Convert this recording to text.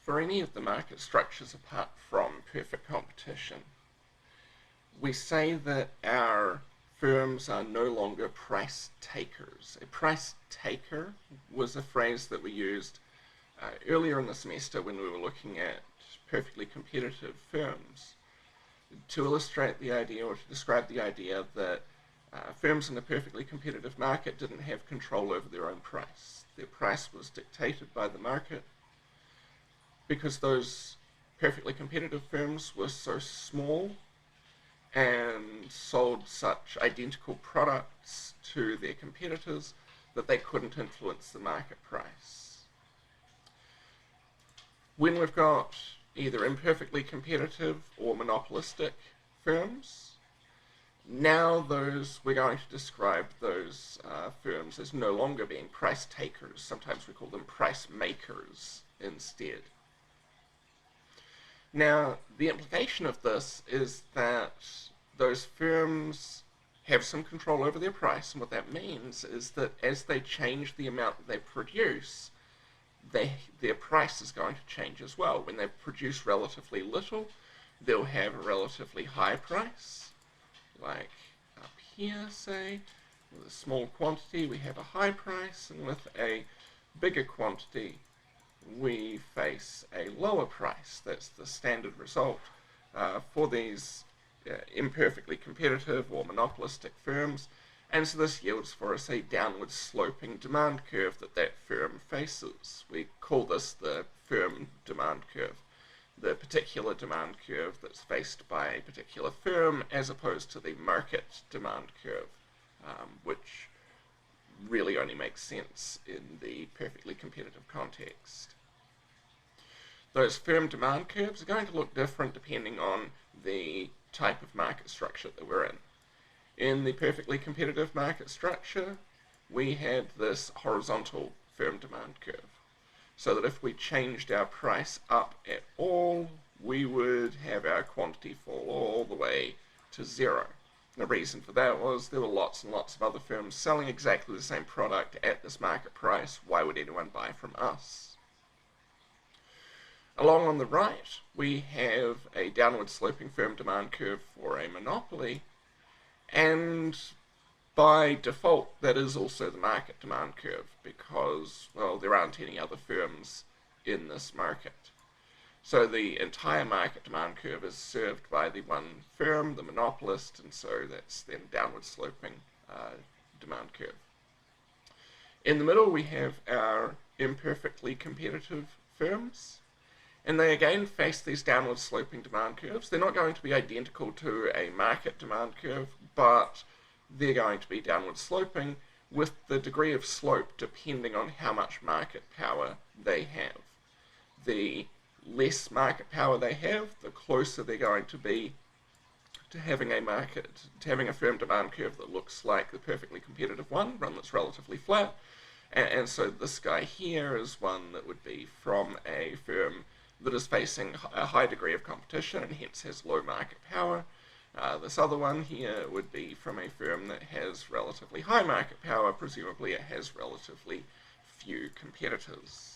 for any of the market structures apart from perfect competition, we say that our firms are no longer price takers. A price taker was a phrase that we used earlier in the semester when we were looking at perfectly competitive firms to illustrate the idea or to describe the idea that firms in a perfectly competitive market didn't have control over their own price. Their price was dictated by the market because those perfectly competitive firms were so small and sold such identical products to their competitors that they couldn't influence the market price. When we've got either imperfectly competitive or monopolistic firms, now we're going to describe those firms as no longer being price takers. Sometimes we call them price makers instead. Now, the implication of this is that those firms have some control over their price, and what that means is that as they change the amount that they produce, their price is going to change as well. When they produce relatively little, they'll have a relatively high price, like up here, say. With a small quantity, we have a high price, and with a bigger quantity, we face a lower price. That's the standard result for these imperfectly competitive or monopolistic firms, and so this yields for us a downward sloping demand curve that firm faces. We call this the firm demand curve, the particular demand curve that's faced by a particular firm, as opposed to the market demand curve, which really only makes sense in the perfectly competitive context. Those firm demand curves are going to look different depending on the type of market structure that we're in. In the perfectly competitive market structure, we had this horizontal firm demand curve, so that if we changed our price up at all, we would have our quantity fall all the way to zero. The reason for that was there were lots and lots of other firms selling exactly the same product at this market price. Why would anyone buy from us? Along on the right, we have a downward sloping firm demand curve for a monopoly, and by default that is also the market demand curve because, well, there aren't any other firms in this market. So the entire market demand curve is served by the one firm, the monopolist, and so that's then downward sloping demand curve. In the middle we have our imperfectly competitive firms, and they again face these downward sloping demand curves. They're not going to be identical to a market demand curve, but they're going to be downward sloping with the degree of slope depending on how much market power they have. The less market power they have, the closer they're going to be to having a firm demand curve that looks like the perfectly competitive one that's relatively flat. And so this guy here is one that would be from a firm that is facing a high degree of competition and hence has low market power. This other one here would be from a firm that has relatively high market power. Presumably it has relatively few competitors.